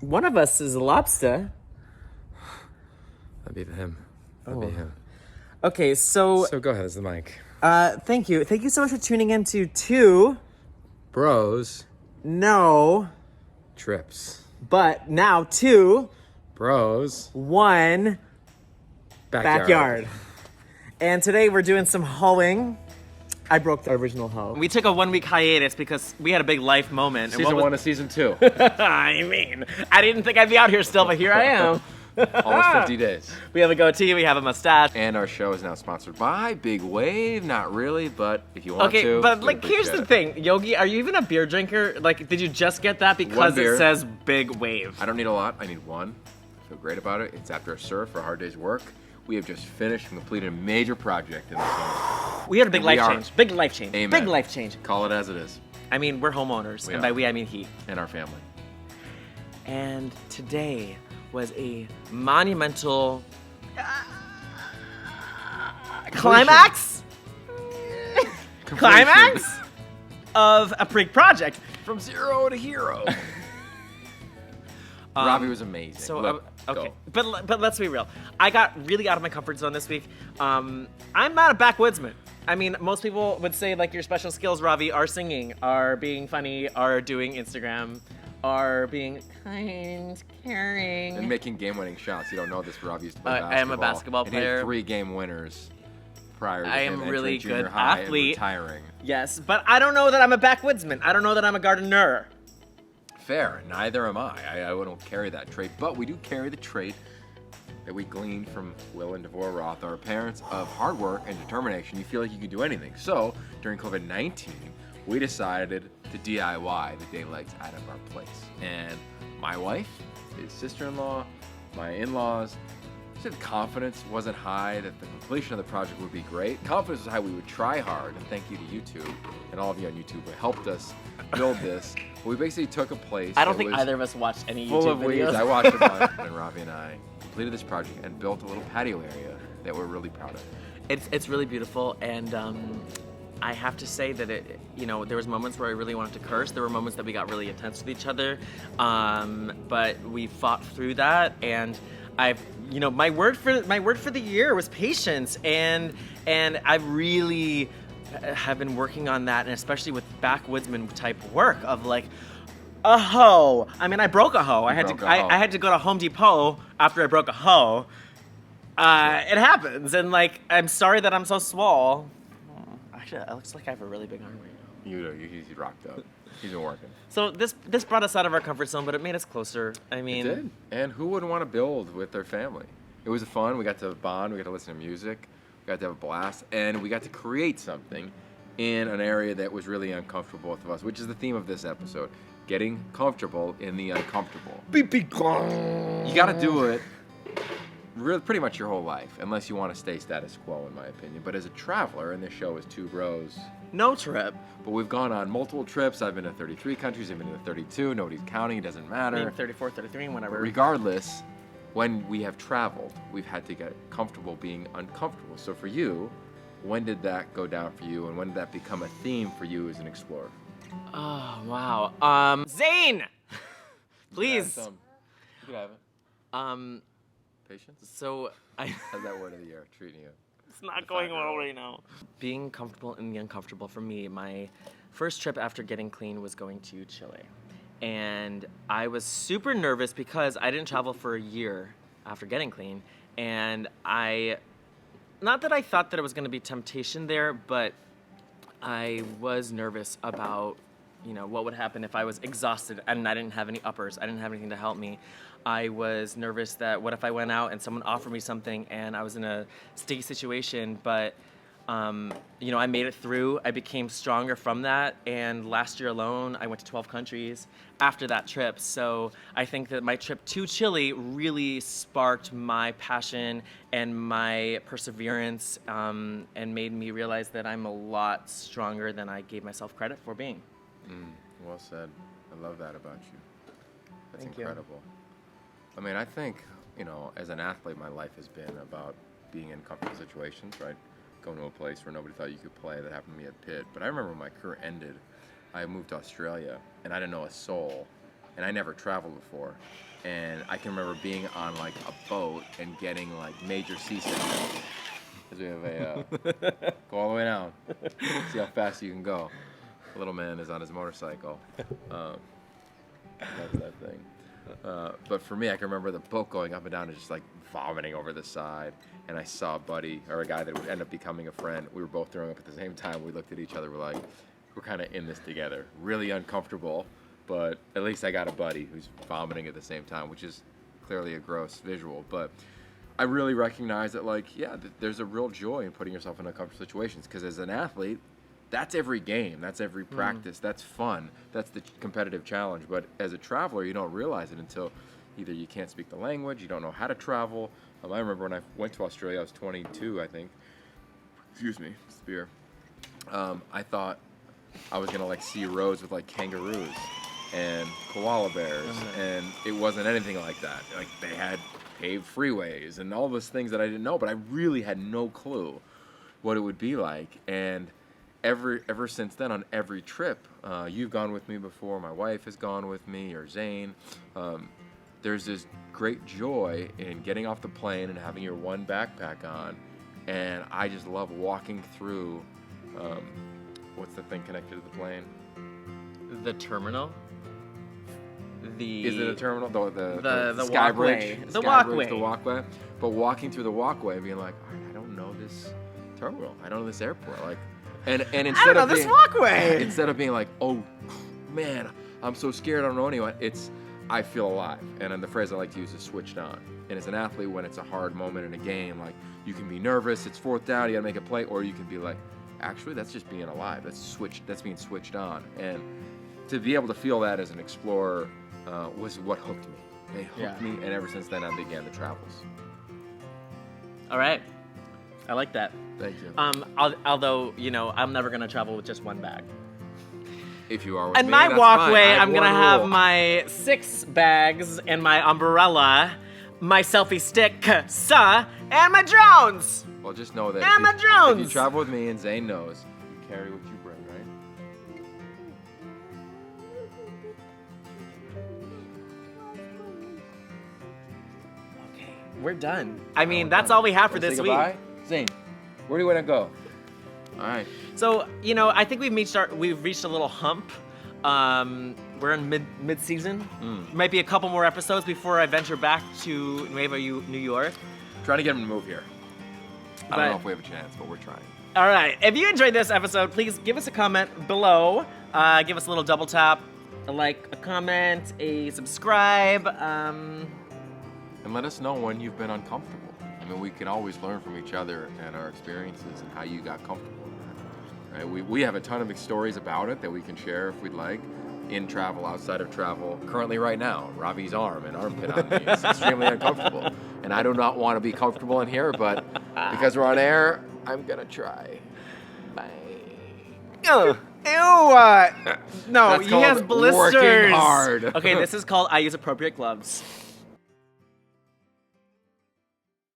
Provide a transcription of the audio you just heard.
One of us is a lobster. That'd be him. That'd be him. Okay, so So go ahead, it's the mic. thank you. Thank you so much for tuning in to two. Bros. No. Trips. But now two. Bros. One. Backyard. And today we're doing some hoeing. I broke the original hoe. We took a 1 week hiatus because we had a big life moment. Season 1 to season 2. I mean, I didn't think I'd be out here still, but here I am. Almost 50 days. We have a goatee, we have a mustache. And our show is now sponsored by Big Wave. Not really, but if you want to. Okay, but like, here's the thing. Yogi, are you even a beer drinker? Like, did you just get that because it says Big Wave? I don't need a lot. I need one. I feel great about it. It's after a surf or a hard day's work. We have just finished and completed a major project in the summer. We had a big life change. Big life change. Amen. Big life change. Call it as it is. I mean, we're homeowners, and by we I mean he. And our family. And today was a monumental climax of a big project. From zero to hero. Ravi was amazing. So okay, but let's be real. I got really out of my comfort zone this week. I'm not a backwoodsman. I mean, most people would say like your special skills, Ravi, are singing, are being funny, are doing Instagram, are being kind, caring, and making game-winning shots. You don't know this, Ravi used to play basketball. I am a basketball player. And he had 3 game winners prior to I him am really entering junior good high athlete. And retiring. Yes, but I don't know that I'm a backwoodsman. I don't know that I'm a gardener. Fair. Neither am I. I don't carry that trait, but we do carry the trait that we gleaned from Will and Devorah Roth, our parents, of hard work and determination. You feel like you can do anything. So during COVID-19, we decided to DIY the day legs out of our place. And my wife, his sister-in-law, my in-laws, said confidence wasn't high that the completion of the project would be great. Confidence was high we would try hard, and thank you to YouTube and all of you on YouTube who helped us build this. We basically took a place I don't think either of us watched any full YouTube of videos. weeds. I watched a bunch, and Ravi and I completed this project and built a little patio area that we're really proud of. It's really beautiful, and I have to say that there was moments where I really wanted to curse. There were moments that we got really intense with each other, but we fought through that. And my word for the year was patience, and I really have been working on that, and especially with backwoodsman type work of like a hoe. I mean, I broke a hoe. I had to go to Home Depot after I broke a hoe. It happens, and like I'm sorry that I'm so small. Actually, it looks like I have a really big arm right now. You do. He's rocked up. He's been working. So this brought us out of our comfort zone, but it made us closer. I mean, it did. And who wouldn't want to build with their family? It was fun. We got to bond. We got to listen to music. We got to have a blast, and we got to create something in an area that was really uncomfortable both of us, which is the theme of this episode: getting comfortable in the uncomfortable. You got to do it. Really, pretty much your whole life, unless you want to stay status quo, in my opinion. But as a traveler, and this show is 2 bros. No trip. But we've gone on multiple trips. I've been to 33 countries. I've been to 32. Nobody's counting. It doesn't matter. I mean, 34, 33, whatever. But regardless, when we have traveled, we've had to get comfortable being uncomfortable. So for you, when did that go down for you, and when did that become a theme for you as an explorer? Oh, wow. Zane! Please. You could have it. Patience? So How's that word of the year treating you? It's not going well right now. Being comfortable in the uncomfortable for me, my first trip after getting clean was going to Chile. And I was super nervous because I didn't travel for a year after getting clean. And not that I thought that it was going to be temptation there, but I was nervous about, what would happen if I was exhausted and I didn't have any uppers. I didn't have anything to help me. I was nervous that what if I went out and someone offered me something and I was in a sticky situation, but I made it through. I became stronger from that, and last year alone, I went to 12 countries after that trip. So I think that my trip to Chile really sparked my passion and my perseverance, and made me realize that I'm a lot stronger than I gave myself credit for being. Well said. I love that about you. That's Thank incredible. I mean, I think, as an athlete, my life has been about being in comfortable situations, right? Going to a place where nobody thought you could play. That happened to me at Pitt. But I remember when my career ended, I moved to Australia, and I didn't know a soul and I never traveled before. And I can remember being on like a boat and getting like major seasickness. Because we have a go all the way down, see how fast you can go. The little man is on his motorcycle. That's that thing. But for me, I can remember the boat going up and down and just like vomiting over the side. And I saw a buddy, or a guy that would end up becoming a friend. We were both throwing up at the same time. We looked at each other. We're like, we're kind of in this together. Really uncomfortable, but at least I got a buddy who's vomiting at the same time, which is clearly a gross visual. But I really recognize that, like, yeah, there's a real joy in putting yourself in uncomfortable situations. Because as an athlete, that's every game, that's every practice, that's fun, that's the competitive challenge. But as a traveler, you don't realize it until either you can't speak the language, you don't know how to travel. I remember when I went to Australia, I was 22, I think. Excuse me, it's beer. I thought I was gonna like see roads with like kangaroos and koala bears, and it wasn't anything like that. Like they had paved freeways and all those things that I didn't know, but I really had no clue what it would be like. And ever since then, on every trip, you've gone with me before, my wife has gone with me, or Zane, there's this great joy in getting off the plane and having your one backpack on. And I just love walking through, what's the thing connected to the plane? The terminal? Is it a terminal? The sky walkway. bridge? The sky walkway. Bridge, the walkway. But walking through the walkway and being like, all right, I don't know this terminal. I don't know this airport. Like, and instead of this walkway. Instead of being like, oh man, I'm so scared, I don't know anyone. It's, I feel alive. And the phrase I like to use is switched on. And as an athlete, when it's a hard moment in a game, like you can be nervous, it's fourth down, you gotta make a play, or you can be like, actually, that's just being alive. That's being switched on. And to be able to feel that as an explorer was what hooked me. It hooked me, and ever since then, I began the travels. All right, I like that. Thank you. Although I'm never gonna travel with just one bag. If you are with And me, my that's walkway, fine. I'm gonna one have rule. my 6 bags and my umbrella, my selfie stick, and my drones. Well, just know that And my if drones. you travel with me, and Zane knows, you carry what you bring, right? Okay, we're done. I mean, that's all we have for Wanna this say week. goodbye? Zane, where do you want to go? All right. So, I think we've reached a little hump. We're in mid-season. Might be a couple more episodes before I venture back to New York. Trying to get him to move here. I don't But- know if we have a chance, but we're trying. All right. If you enjoyed this episode, please give us a comment below. Give us a little double tap, a like, a comment, a subscribe. And let us know when you've been uncomfortable. I mean, we can always learn from each other and our experiences and how you got comfortable with that. Right? We have a ton of stories about it that we can share if we'd like, in travel, outside of travel. Currently, right now, Ravi's arm and armpit on me is extremely uncomfortable. And I do not want to be comfortable in here, but because we're on air, I'm going to try. Bye. Ew. No, That's he has called blisters. working hard. Okay, this is called I use appropriate gloves.